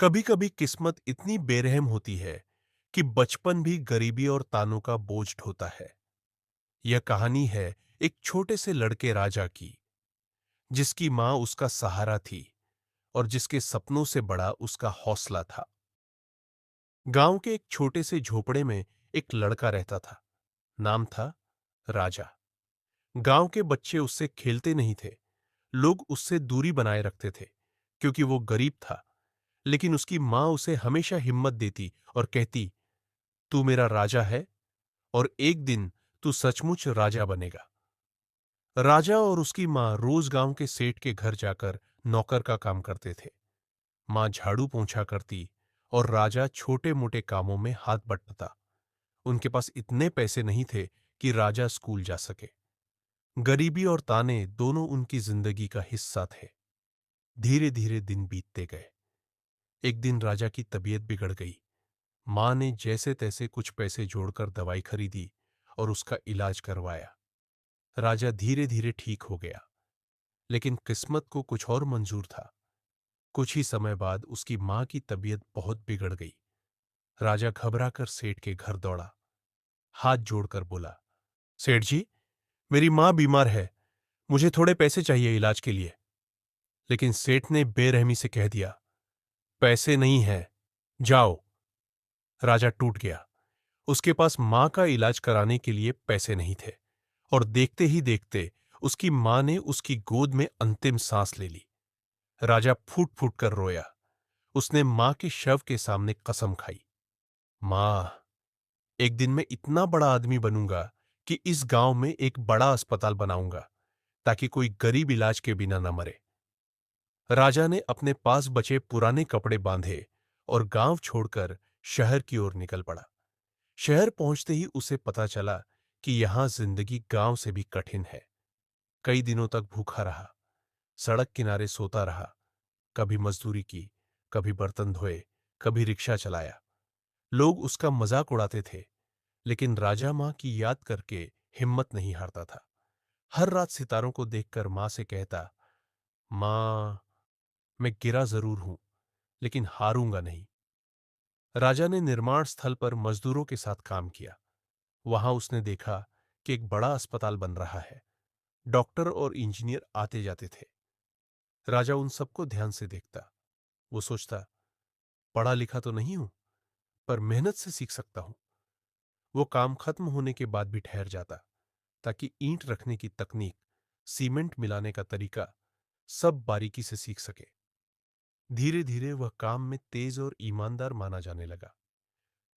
कभी कभी किस्मत इतनी बेरहम होती है कि बचपन भी गरीबी और तानों का बोझ ढोता है। यह कहानी है एक छोटे से लड़के राजा की, जिसकी मां उसका सहारा थी और जिसके सपनों से बड़ा उसका हौसला था। गांव के एक छोटे से झोपड़े में एक लड़का रहता था। नाम था राजा। गांव के बच्चे उससे खेलते नहीं थे। लोग उससे दूरी बनाए रखते थे क्योंकि वो गरीब था। लेकिन उसकी मां उसे हमेशा हिम्मत देती और कहती, तू मेरा राजा है और एक दिन तू सचमुच राजा बनेगा। राजा और उसकी मां रोज गांव के सेठ के घर जाकर नौकर का काम करते थे। मां झाड़ू पोंछा करती और राजा छोटे मोटे कामों में हाथ बटाता। उनके पास इतने पैसे नहीं थे कि राजा स्कूल जा सके। गरीबी और ताने दोनों उनकी जिंदगी का हिस्सा थे। धीरे धीरे दिन बीतते गए। एक दिन राजा की तबीयत बिगड़ गई। मां ने जैसे तैसे कुछ पैसे जोड़कर दवाई खरीदी और उसका इलाज करवाया। राजा धीरे धीरे ठीक हो गया। लेकिन किस्मत को कुछ और मंजूर था। कुछ ही समय बाद उसकी मां की तबीयत बहुत बिगड़ गई। राजा घबराकर सेठ के घर दौड़ा। हाथ जोड़कर बोला, सेठ जी, मेरी मां बीमार है। मुझे थोड़े पैसे चाहिए इलाज के लिए। लेकिन सेठ ने बेरहमी से कह दिया, पैसे नहीं है, जाओ। राजा टूट गया। उसके पास मां का इलाज कराने के लिए पैसे नहीं थे और देखते ही देखते उसकी मां ने उसकी गोद में अंतिम सांस ले ली। राजा फूट फूट कर रोया। उसने मां के शव के सामने कसम खाई, मां, एक दिन मैं इतना बड़ा आदमी बनूंगा कि इस गांव में एक बड़ा अस्पताल बनाऊंगा ताकि कोई गरीब इलाज के बिना न मरे। राजा ने अपने पास बचे पुराने कपड़े बांधे और गांव छोड़कर शहर की ओर निकल पड़ा। शहर पहुंचते ही उसे पता चला कि यहां जिंदगी गांव से भी कठिन है। कई दिनों तक भूखा रहा, सड़क किनारे सोता रहा। कभी मजदूरी की, कभी बर्तन धोए, कभी रिक्शा चलाया। लोग उसका मजाक उड़ाते थे, लेकिन राजा मां की याद करके हिम्मत नहीं हारता था। हर रात सितारों को देखकर मां से कहता, मां, मैं गिरा जरूर हूं, लेकिन हारूंगा नहीं। राजा ने निर्माण स्थल पर मजदूरों के साथ काम किया। वहां उसने देखा कि एक बड़ा अस्पताल बन रहा है। डॉक्टर और इंजीनियर आते जाते थे। राजा उन सबको ध्यान से देखता। वो सोचता, पढ़ा लिखा तो नहीं हूं, पर मेहनत से सीख सकता हूं। वो काम खत्म होने के बाद भी ठहर जाता ताकि ईंट रखने की तकनीक, सीमेंट मिलाने का तरीका सब बारीकी से सीख सके। धीरे धीरे वह काम में तेज और ईमानदार माना जाने लगा।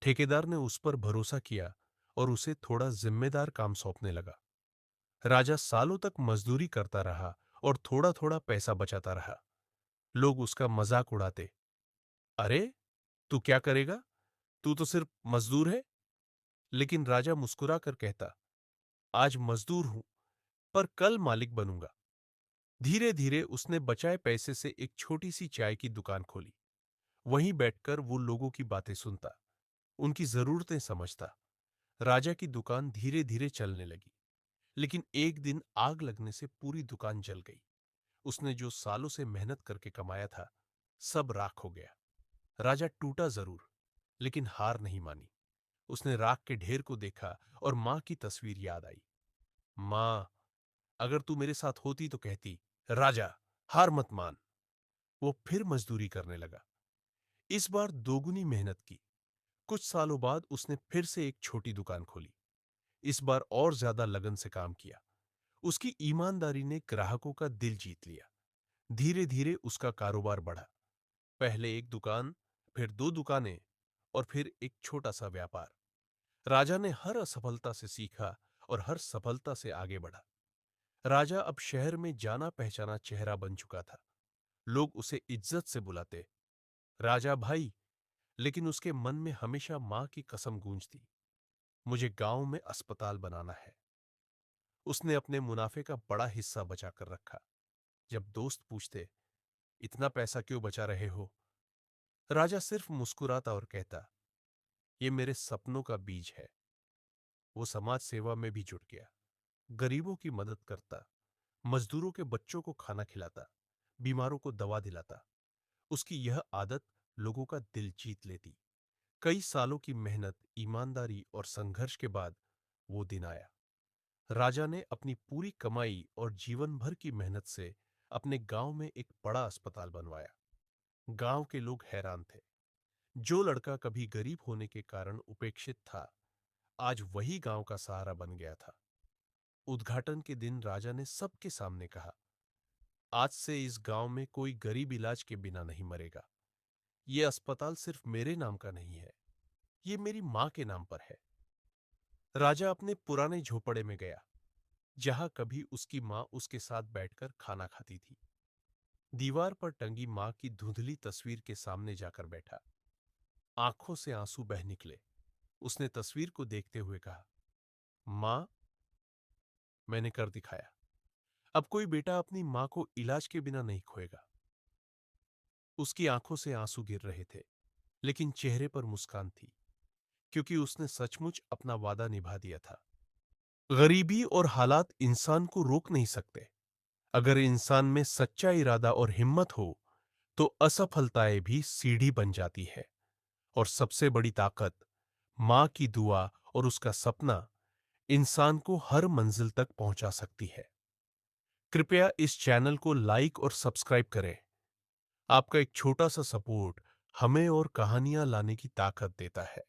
ठेकेदार ने उस पर भरोसा किया और उसे थोड़ा जिम्मेदार काम सौंपने लगा। राजा सालों तक मजदूरी करता रहा और थोड़ा थोड़ा पैसा बचाता रहा। लोग उसका मजाक उड़ाते, अरे, तू क्या करेगा, तू तो सिर्फ मजदूर है। लेकिन राजा मुस्कुराकर कहता, आज मजदूर हूं, पर कल मालिक बनूंगा। धीरे धीरे उसने बचाए पैसे से एक छोटी सी चाय की दुकान खोली। वहीं बैठकर वो लोगों की बातें सुनता, उनकी जरूरतें समझता। राजा की दुकान धीरे धीरे चलने लगी। लेकिन एक दिन आग लगने से पूरी दुकान जल गई। उसने जो सालों से मेहनत करके कमाया था, सब राख हो गया। राजा टूटा जरूर, लेकिन हार नहीं मानी। उसने राख के ढेर को देखा और मां की तस्वीर याद आई। मां, अगर तू मेरे साथ होती तो कहती, राजा, हार मत मान। वो फिर मजदूरी करने लगा। इस बार दोगुनी मेहनत की। कुछ सालों बाद उसने फिर से एक छोटी दुकान खोली। इस बार और ज्यादा लगन से काम किया। उसकी ईमानदारी ने ग्राहकों का दिल जीत लिया। धीरे धीरे उसका कारोबार बढ़ा। पहले एक दुकान, फिर दो दुकानें और फिर एक छोटा सा व्यापार। राजा ने हर असफलता से सीखा और हर सफलता से आगे बढ़ा। राजा अब शहर में जाना पहचाना चेहरा बन चुका था। लोग उसे इज्जत से बुलाते, राजा भाई। लेकिन उसके मन में हमेशा मां की कसम गूंजती, मुझे गांव में अस्पताल बनाना है। उसने अपने मुनाफे का बड़ा हिस्सा बचा कर रखा। जब दोस्त पूछते, इतना पैसा क्यों बचा रहे हो, राजा सिर्फ मुस्कुराता और कहता, ये मेरे सपनों का बीज है। वो समाज सेवा में भी जुट गया। गरीबों की मदद करता, मजदूरों के बच्चों को खाना खिलाता, बीमारों को दवा दिलाता। उसकी यह आदत लोगों का दिल जीत लेती। कई सालों की मेहनत, ईमानदारी और संघर्ष के बाद वो दिन आया। राजा ने अपनी पूरी कमाई और जीवन भर की मेहनत से अपने गांव में एक बड़ा अस्पताल बनवाया। गांव के लोग हैरान थे। जो लड़का कभी गरीब होने के कारण उपेक्षित था, आज वही गांव का सहारा बन गया था। उद्घाटन के दिन राजा ने सबके सामने कहा, आज से इस गांव में कोई गरीब इलाज के बिना नहीं मरेगा। ये अस्पताल सिर्फ मेरे नाम का नहीं है, ये मेरी मां के नाम पर है। राजा अपने पुराने झोपड़े में गया, जहां कभी उसकी मां उसके साथ बैठकर खाना खाती थी। दीवार पर टंगी मां की धुंधली तस्वीर के सामने जाकर बैठा। आंखों से आंसू बह निकले। उसने तस्वीर को देखते हुए कहा, मां, मैंने कर दिखाया। अब कोई बेटा अपनी मां को इलाज के बिना नहीं खोएगा। उसकी आंखों से आंसू गिर रहे थे, लेकिन चेहरे पर मुस्कान थी, क्योंकि उसने सचमुच अपना वादा निभा दिया था। गरीबी और हालात इंसान को रोक नहीं सकते। अगर इंसान में सच्चा इरादा और हिम्मत हो, तो असफलताएं भी सीढ़ी बन जाती है। और सबसे बड़ी ताकत, मां की दुआ और उसका सपना, इंसान को हर मंजिल तक पहुंचा सकती है। कृपया इस चैनल को लाइक और सब्सक्राइब करें। आपका एक छोटा सा सपोर्ट हमें और कहानियां लाने की ताकत देता है।